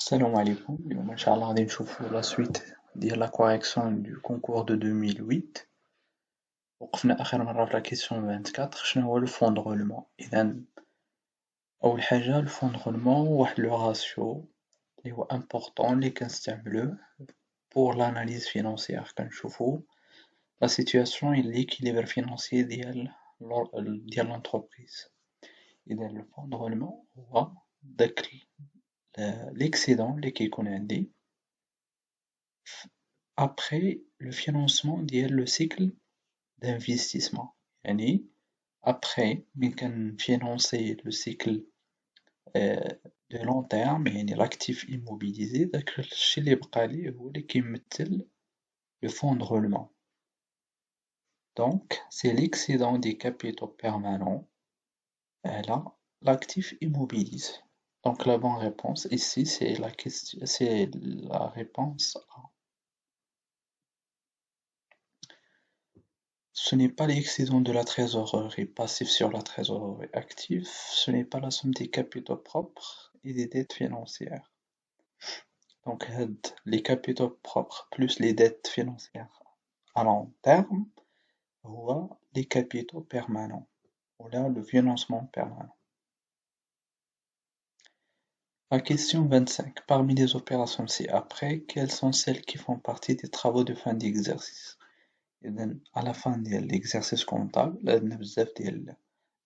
السلام عليكم. اليوم إن شاء الله غادي نشوفو لا سويت ديال لا كوريكسيون دو كونكور دو 2008. وقفنا آخر مرة في لا كيسيون 24 شنو هو لو فون دو رولمون. إذا أول حاجة لو فون دو رولمون هو واحد لو راسيو لي هو امبورطون لي كنستعملوه بور لاناليز فينونسيير، كنشوفو لا سيتوياسيون اي ليكيليبر فينونسيي ديال لونتربريز. إذا لو فون دو رولمون هو داك ليكسيدون لي كيكون عندي après le financement ديال le cycle d'investissement. يعني après ملي كنفينونسي le cycle de long terme، يعني l'actif immobilisé، داك الشي اللي بقى لي هو اللي كيمثل le fonds de roulement. Donc c'est l'excédent des capitaux permanents على l'actif immobilisé. Donc la bonne réponse ici c'est la question, c'est la réponse A. Ce n'est pas l'excédent de la trésorerie passive sur la trésorerie active, ce n'est pas la somme des capitaux propres et des dettes financières. Donc les capitaux propres plus les dettes financières à long terme, ou les capitaux permanents, ou là le financement permanent. La question 25. Parmi les opérations ci-après, quelles sont celles qui font partie des travaux de fin d'exercice? À la fin de l'exercice comptable عندنا بزاف ديال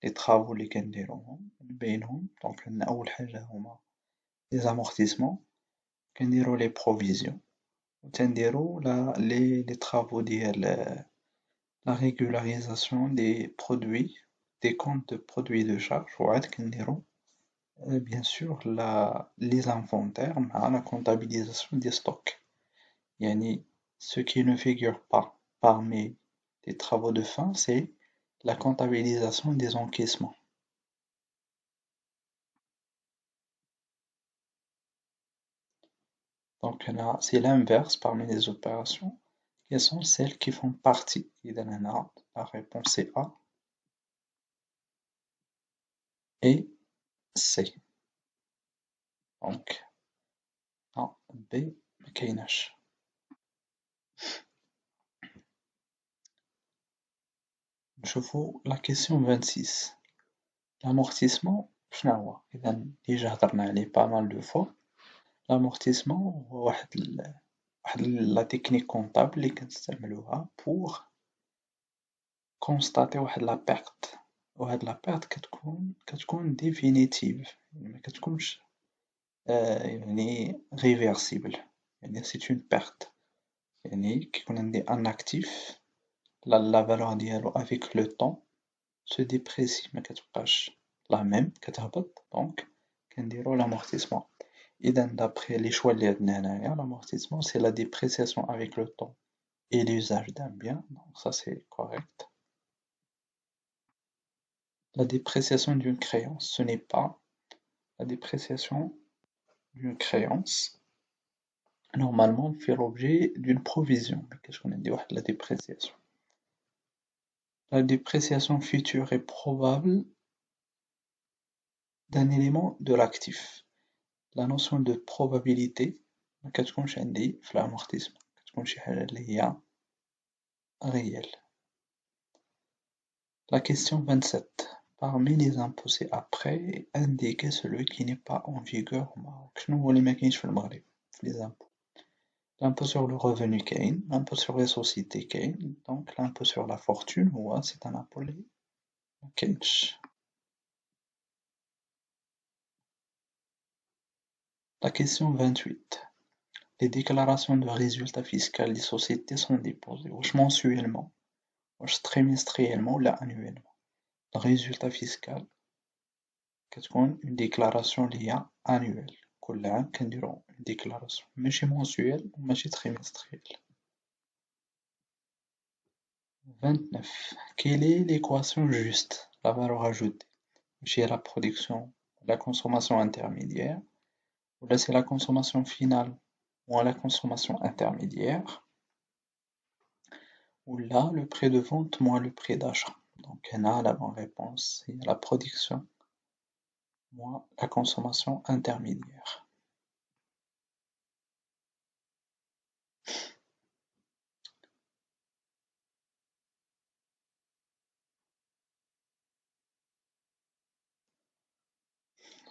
les travaux اللي كنديروهم بينهم. دونك عندنا أول حاجة هما les amortissements، كنديرو les provisions، وتنديرو les travaux ديال la régularisation des produits, des comptes de produits de charge، وعاد كنديرو bien sûr les inventaires مع la comptabilisation des stocks. يعني ce qui ne figure pas parmi les travaux de fin, c'est la comptabilisation des encaissements. Donc là, c'est l'inverse parmi les opérations. Quelles sont celles qui font partie? إذا هنا la réponse est A et C. Donc A, B مكايناش. نشوفو la question 26. L'amortissement شنو هو؟ إذا déjà هضرنا عليه pas mal de fois. L'amortissement هو واحد لا تكنيك كونطابل اللي كنستعملوها بور كونستاتي واحد لا بيرت، وهاد لا بيرت كتكون ديفينيتيف، يعني مكتكونش يعني ريفيرسيبل، يعني سي اون بيرت. يعني كيكون عندي ان اكتيف لا فالور ديالو افيك لو طون سو ديبريسي، مكتبقاش لا ميم، كتهبط، دونك كنديرو لامورتيسمون. إذا d'après les choix اللي عندنا هنايا l'amortissement c'est la dépréciation avec le temps et l'usage d'un bien, donc ça c'est correct. La dépréciation d'une créance, ce n'est pas la dépréciation d'une créance. Normalement fait l'objet d'une provision. Mais qu'est-ce qu'on a dit? La dépréciation. La dépréciation future est probable d'un élément de l'actif. La notion de probabilité ما كتكونش عندي في l'amortissement، كتكون شي حاجة اللي هي réelle. La question 27. Parmi les impôts ci-après, indiquez celui qui n'est pas en vigueur au Maroc. شنو هو اللي مكاينش في المغرب في les impôts؟ L'impôt sur le revenu كاين، l'impôt sur les sociétés كاين، donc l'impôt sur la fortune هو c'est un impôt اللي مكاينش. La question 28. Les déclarations de résultats fiscaux des sociétés sont déposées واش mensuellement، واش trimestriellement ولا annuellement. Le résultat fiscal كتكون une déclaration اللي هي annuelle، كل عام كنديرو une déclaration ماشي mensuelle وماشي trimestrielle. 29. Quelle est l'équation juste? La valeur ajoutée. واش هي la production, la consommation intermédiaire, ou là c'est la consommation finale ou la consommation intermédiaire, ou là le prix de vente moins le prix d'achat. Donc là la bonne réponse c'est la production moins la consommation intermédiaire.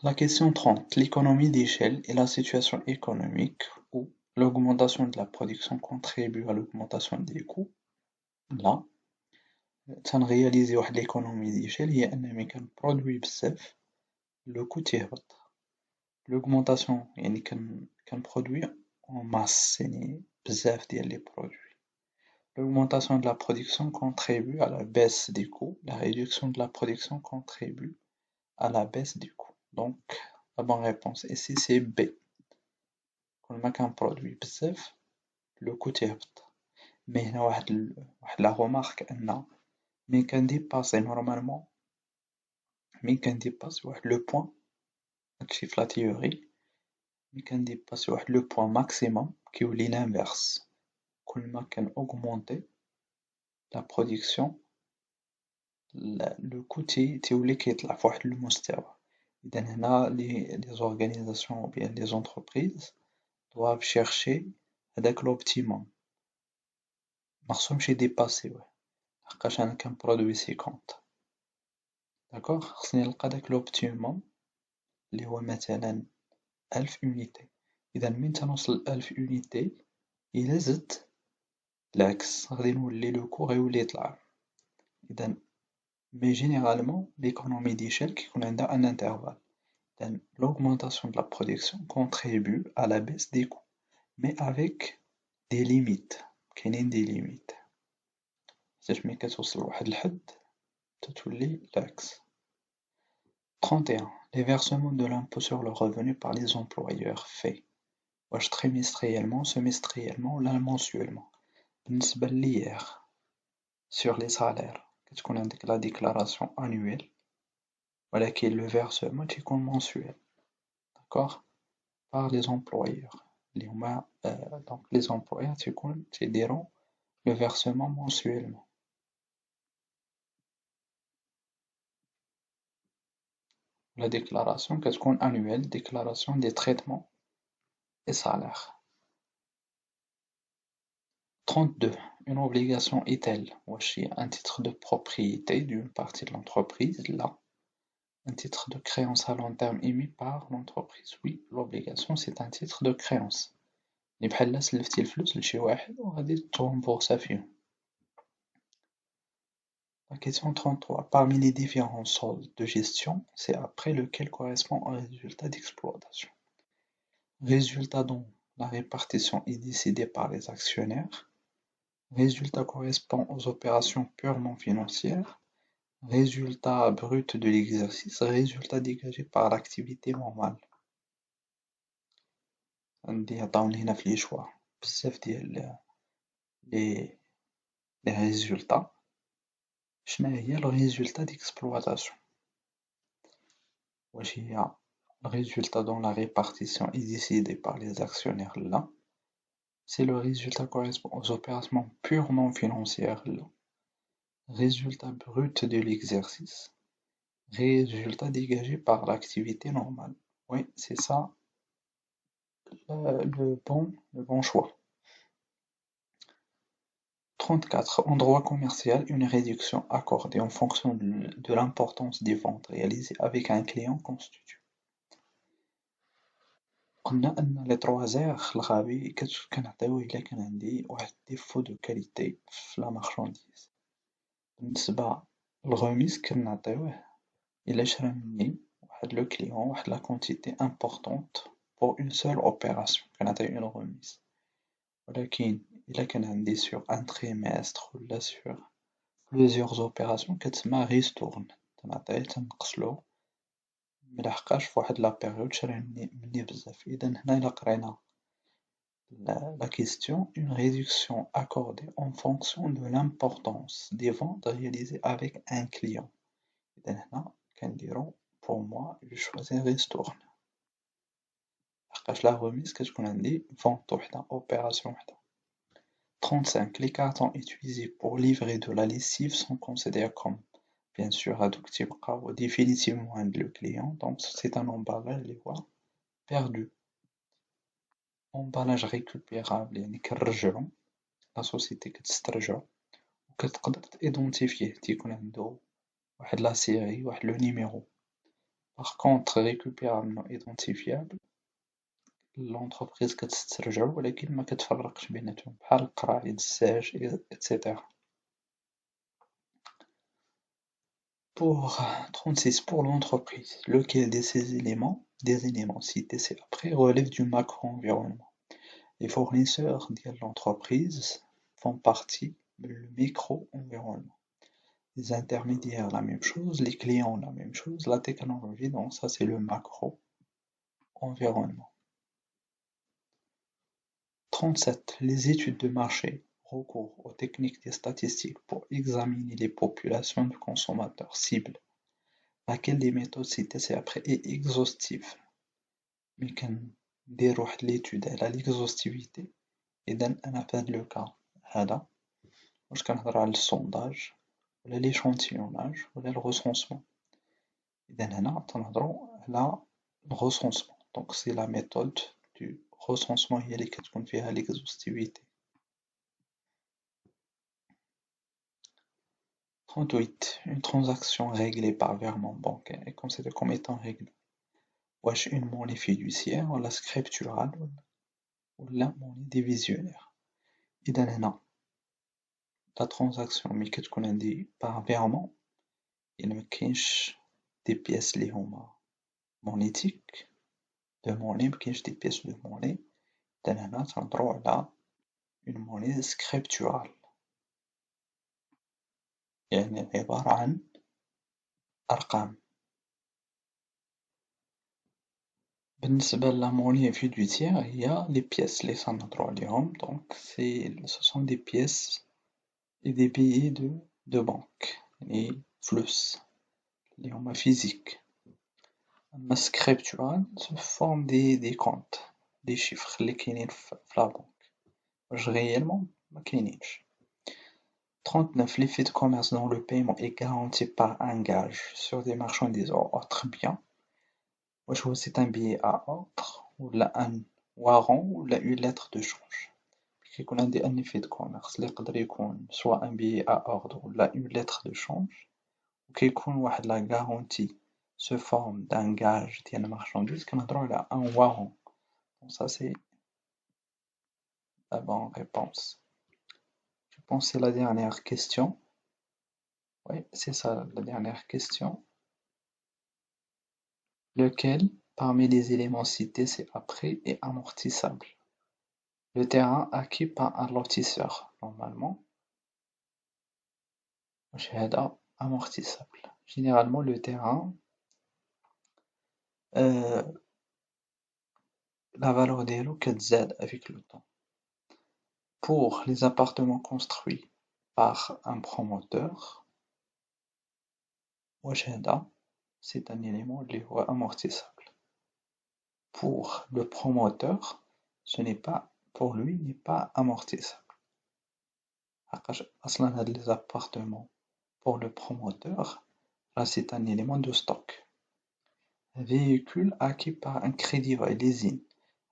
La question 30, l'économie d'échelle et la situation économique où l'augmentation de la production contribue à l'augmentation des coûts. Là, تنرياليزي واحد l'économie d'échelle هي أنني كنبرودوي بزاف لو كو تيهبط. L'augmentation يعني كنبرودوي en masse يعني بزاف ديال لي برودوي. L'augmentation de la production contribue à la baisse des coûts. La réduction de la production contribue à la baisse du coût. Donc, la bonne réponse ici c'est B. كل ما كان برودوي بزاف لو كو تيهبط. مي هنا واحد لا غومارك أن مين كنديباسي نورمالمون مين كنديباسي واحد لو بوان هادشي في لا تيوري مين كنديباسي واحد لو بوان ماكسيموم كيولي لانفيرس كل ما كان أوغمونتي لا برودكسيون لو كو تيولي كيطلع فواحد المستوى. إذا هنا لي زورغانيزاسيون أو بيان لي زونتربريز doivent chercher هداك لوبتيموم مخصهمش يديباسيوه لحقاش أنا كنبرودوي 50 داكوغ خصني نلقى داك لوبتيموم اللي هو مثلا 1000 أونيتي. إذا من تنوصل ل1000 أونيتي إلا زدت العكس غادي نولي لو كو غيولي يطلع. إذا مي جينيرالمون l'économie d'échelle كيكون عندها un intervalle. إذا l'augmentation de la production contribue à la baisse des coûts mais avec des limites. كاينين des limites حيتاش ملي كتوصل لواحد الحد تتولي العكس. 31. Les versements de l'impôt sur le revenu par les employeurs faits واش trimestriellement, semestriellement ولا mensuellement. بالنسبة ليير sur les salaires كتكون عندك la déclaration annuelle ولكن le versement تيكون mensuel d'accord par les employeurs اللي هما donc les employeurs تيديرو le versement mensuellement. La déclaration كتكون annuelle déclaration des traitements et salaires. 32. Une obligation est-elle واش هي un titre de propriété d'une partie de l'entreprise? Là. Un titre de créance à long terme émis par l'entreprise. Oui, l'obligation c'est un titre de créance. اللي بحال لا سلفتي الفلوس لشي واحد وغادي ترومبورسا فيهم. La question 33. Parmi les différents soldes de gestion, c'est après lequel correspond un résultat d'exploitation. Résultat dont la répartition est décidée par les actionnaires. Résultat correspond aux opérations purement financières. Résultat brut de l'exercice. Résultat dégagé par l'activité normale. عندي عطاوني هنا في لي شوا بزاف ديال لي résultats. شناهيا le résultat d'exploitation؟ واش هي le résultat dont la répartition est décidée par les actionnaires là. C'est le résultat correspond aux opérations purement financières là. Résultat brut de l'exercice. Résultat dégagé par l'activité normale. Oui, c'est ça le bon choix. 34. En droit commercial, une réduction accordée en fonction de l'importance des ventes réalisées avec un client constitue. قلنا أن لي تروازيغ الغابي كنعطيوه إلا كان عندي واحد ديفو دو كاليتي في لا مارشانديز. بالنسبة للغوميس كنعطيوه إلا شرا مني واحد لو كليون واحد لا كونتيتي امبورطونط بور اون سول اوبيراسيون كنعطيه اون غوميس. ولكن إلا كان عندي سور ان تريمستر ولا سور بليزيوغ اوبيراسيون كتسمى ريستورن تنعطيه تنقصلو ملحقاش فواحد لا بيريود شرا مني بزاف. إذا هنا إلا قرينا la question, une réduction accordée en fonction de l'importance des ventes réalisées avec un client. إذا هنا كنديرو pour moi je choisis ريستورن لحقاش لا غوميس كتكون عندي فونط وحدة اوبيراسيون وحدة. 35. Les cartons utilisés pour livrer de la lessive sont considérés comme bien sûr هادوك تيبقاو définitivement عند le client donc c'est un emballage اللي هو perdu. emballage récupérable يعني كنرجعو لا سوسيتي كتسترجعو وكتقدر تيدونتيفيه تيكون عندو واحد لا سيري واحد لو نيميرو. Par contre récupérable identifiable l'entreprise كتسترجعو ولكن ما كتفرقش بيناتهم بحال القرايد الساج etc. Pour 36 pour l'entreprise, lequel de ces éléments, des éléments cités ci-après, relève du macro-environnement? Les fournisseurs de l'entreprise font partie du micro-environnement. Les intermédiaires, la même chose, les clients, la même chose, la technologie, donc ça c'est le macro-environnement. 37. Les études de marché recourent aux techniques des statistiques pour examiner les populations de consommateurs cibles. Laquelle des méthodes citées ci-après est exhaustive? ملي كندير واحد ليتود على l'exhaustivité إذا أنا في هاد لو كا هذا واش كنهضر على السونداج ولا l'échantillonnage ولا الغوسونسمون. إذا هنا تنهضرو على الغوسونسمون دونك سي لا ميثود دو recensement هي اللي كتكون فيها l'exhaustivité. 38. Une transaction réglée par virement bancaire est considérée comme étant réglée. واش une monnaie fiduciaire ولا scripturale ولا monnaie divisionnaire. إذا هنا la transaction ملي كتكون عندي par virement إلا مكاينش دي بياس لي هما monétique de monnaie مكاينش دي بياس de monnaie إذا هنا تنهضرو على une monnaie scripturale يعني عبارة عن أرقام. بالنسبة لا monnaie fiduciaire هي les pièces اللي تنهضرو عليهم donc ce sont des pièces et des billets de banque يعني فلوس اللي هما physiques. أما scriptural sous forme des comptes des chiffres اللي كاينين في la banque واش réellement مكاينينش. 39. L'effet de commerce dont le paiement est garanti par un gage sur des marchandises ou autres biens. واش هو c'est un billet à ordre ولا un warrant ولا une lettre de change. كيكون عندي un effet de commerce اللي يقدر يكون soit un billet à ordre ولا une lettre de change وكيكون واحد la garantie sous forme d'un gage ديال marchandise كنهضرو على un warrant. Donc ça c'est la bonne réponse. Je pense que c'est la dernière question. Oui, c'est ça la dernière question. Lequel parmi les éléments cités ci-après est amortissable? Le terrain acquis par un lotisseur, normalement, واش هذا amortissable. Généralement le terrain, la valeur ديالو كتزاد avec le temps. Pour les appartements construits par un promoteur, واش هذا c'est un élément اللي هو amortissable. Pour le promoteur, ce n'est pas, pour lui, n'est pas amortissable. أصلا هاد les appartements pour le promoteur, là c'est un élément de stock. Un véhicule acquis par un crédit by leasing,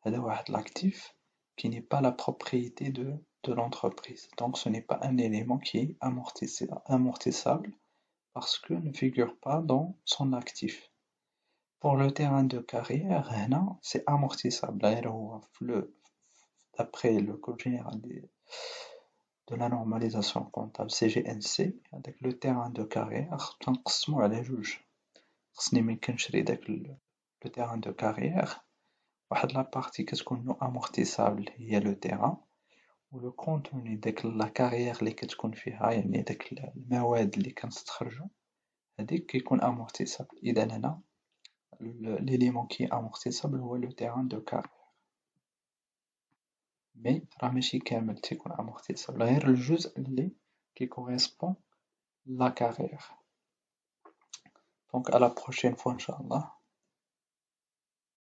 هذا واحد l'actif qui n'est pas la propriété de l'entreprise. Donc ce n'est pas un élément qui est amortissable parce que ne figure pas dans son actif. Pour le terrain de carrière, هنا c'est amortissable. غير هو d'après le code général de la normalisation comptable CGNC هذاك le terrain de carrière تنقسمو على جوج. خصني ملي كنشري داك le terrain de carrière واحد لا بارتي كتكون amortissable هي le terrain و le contenu داك لا carrière اللي كتكون فيها يعني داك المواد اللي كنستخرجو هاديك كيكون amortissable. إذا هنا l'élément qui est amortissable هو le terrain de carrière. Mais راه ماشي كامل تيكون amortissable غير الجزء اللي qui correspond la carrière. Donc à la prochaine fois Inch'Allah.